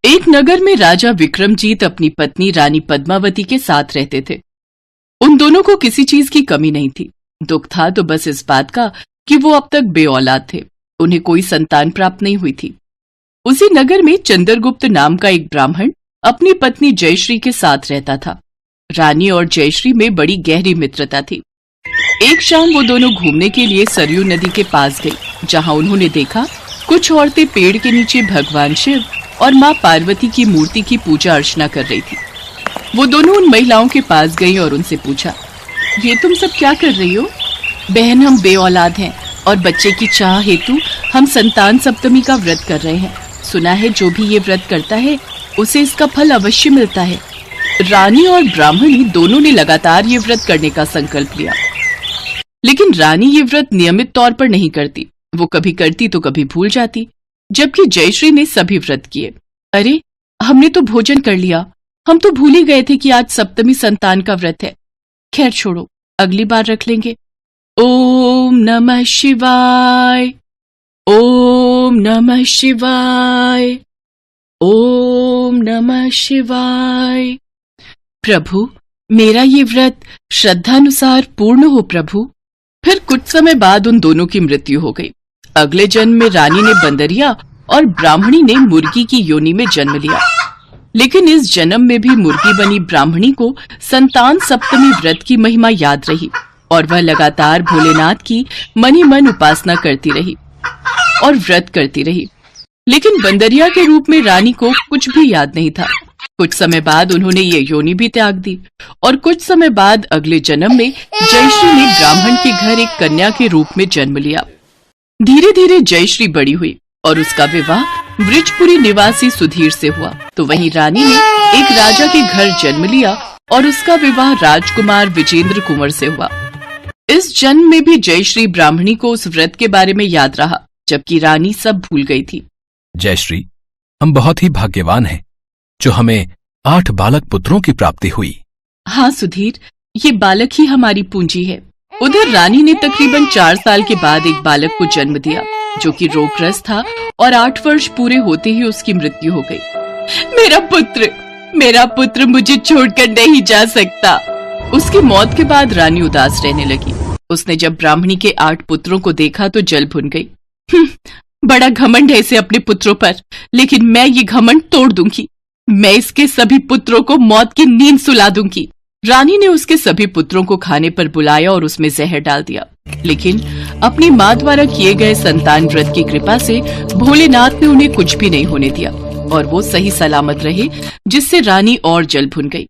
एक नगर में राजा विक्रमजीत अपनी पत्नी रानी पद्मावती के साथ रहते थे। उन दोनों को किसी चीज की कमी नहीं थी। दुख था तो बस इस बात का कि वो अब तक बेऔलाद थे, उन्हें कोई संतान प्राप्त नहीं हुई थी। उसी नगर में चंद्रगुप्त नाम का एक ब्राह्मण अपनी पत्नी जयश्री के साथ रहता था। रानी और जयश्री में बड़ी गहरी मित्रता थी। एक शाम वो दोनों घूमने के लिए सरयू नदी के पास गई, जहां उन्होंने देखा कुछ औरतें पेड़ के नीचे भगवान शिव और माँ पार्वती की मूर्ति की पूजा अर्चना कर रही थी। वो दोनों उन महिलाओं के पास गई और उनसे पूछा, ये तुम सब क्या कर रही हो? बहन, हम बेऔलाद हैं और बच्चे की चाह हेतु हम संतान सप्तमी का व्रत कर रहे हैं। सुना है जो भी ये व्रत करता है उसे इसका फल अवश्य मिलता है। रानी और ब्राह्मणी दोनों ने लगातार ये व्रत करने का संकल्प लिया, लेकिन रानी ये व्रत नियमित तौर पर नहीं करती। वो कभी करती तो कभी भूल जाती, जबकि जयश्री ने सभी व्रत किए। अरे, हमने तो भोजन कर लिया, हम तो भूल ही गए थे कि आज सप्तमी संतान का व्रत है। खैर छोड़ो, अगली बार रख लेंगे। ओम नमः शिवाय, ओम नमः शिवाय, ओम नमः शिवाय। प्रभु, मेरा ये व्रत श्रद्धानुसार पूर्ण हो प्रभु। फिर कुछ समय बाद उन दोनों की मृत्यु हो गई। अगले जन्म में रानी ने बंदरिया और ब्राह्मणी ने मुर्गी की योनि में जन्म लिया। लेकिन इस जन्म में भी मुर्गी बनी ब्राह्मणी को संतान सप्तमी व्रत की महिमा याद रही और वह लगातार भोलेनाथ की मन ही मन उपासना करती रही और व्रत करती रही। लेकिन बंदरिया के रूप में रानी को कुछ भी याद नहीं था। कुछ समय बाद उन्होंने ये योनि भी त्याग दी और कुछ समय बाद अगले जन्म में जयश्री ने ब्राह्मण के घर एक कन्या के रूप में जन्म लिया। धीरे धीरे जयश्री बड़ी हुई और उसका विवाह वृक्षपुरी निवासी सुधीर से हुआ। तो वहीं रानी ने एक राजा के घर जन्म लिया और उसका विवाह राजकुमार विजेंद्र कुंवर से हुआ। इस जन्म में भी जयश्री ब्राह्मणी को उस व्रत के बारे में याद रहा, जबकि रानी सब भूल गई थी। जयश्री, हम बहुत ही भाग्यवान हैं जो हमें 8 बालक पुत्रों की प्राप्ति हुई। हाँ सुधीर, ये बालक ही हमारी पूंजी है। उधर रानी ने तकरीबन 4 साल के बाद एक बालक को जन्म दिया, जो कि रोगग्रस्त था और 8 वर्ष पूरे होते ही उसकी मृत्यु हो गई। मेरा पुत्र मुझे छोड़कर नहीं जा सकता। उसकी मौत के बाद रानी उदास रहने लगी। उसने जब ब्राह्मणी के 8 पुत्रों को देखा तो जल भुन गई। बड़ा घमंड है इसे अपने पुत्रों पर, लेकिन मैं ये घमंड तोड़ दूंगी। मैं इसके सभी पुत्रों को मौत की नींद सुला दूंगी। रानी ने उसके सभी पुत्रों को खाने पर बुलाया और उसमें जहर डाल दिया। लेकिन अपनी माँ द्वारा किए गए संतान व्रत की कृपा से भोलेनाथ ने उन्हें कुछ भी नहीं होने दिया और वो सही सलामत रहे, जिससे रानी और जल भुन गई।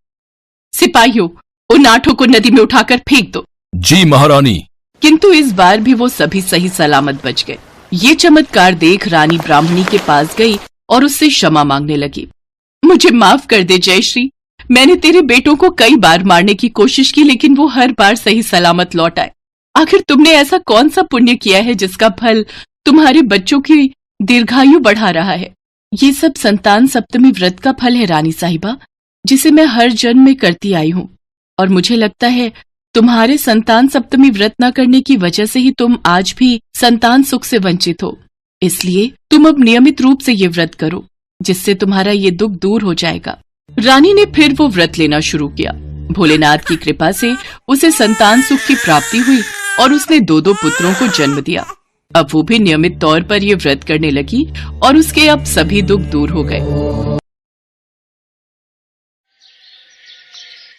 सिपाहियों, उन 8 को नदी में उठाकर फेंक दो। जी महारानी। किंतु इस बार भी वो सभी सही सलामत बच गए। ये चमत्कार देख रानी ब्राह्मणी के पास गई और उससे क्षमा मांगने लगी। मुझे माफ कर दे जयश्री, मैंने तेरे बेटों को कई बार मारने की कोशिश की, लेकिन वो हर बार सही सलामत लौट आए। आखिर तुमने ऐसा कौन सा पुण्य किया है जिसका फल तुम्हारे बच्चों की दीर्घायु बढ़ा रहा है? ये सब संतान सप्तमी व्रत का फल है रानी साहिबा, जिसे मैं हर जन्म में करती आई हूँ। और मुझे लगता है तुम्हारे संतान सप्तमी व्रत न करने की वजह से ही तुम आज भी संतान सुख से वंचित हो। इसलिए तुम अब नियमित रूप से ये व्रत करो, जिससे तुम्हारा ये दुख दूर हो जाएगा। रानी ने फिर वो व्रत लेना शुरू किया। भोलेनाथ की कृपा से उसे संतान सुख की प्राप्ति हुई और उसने 2 पुत्रों को जन्म दिया। अब वो भी नियमित तौर पर ये व्रत करने लगी और उसके अब सभी दुख दूर हो गए।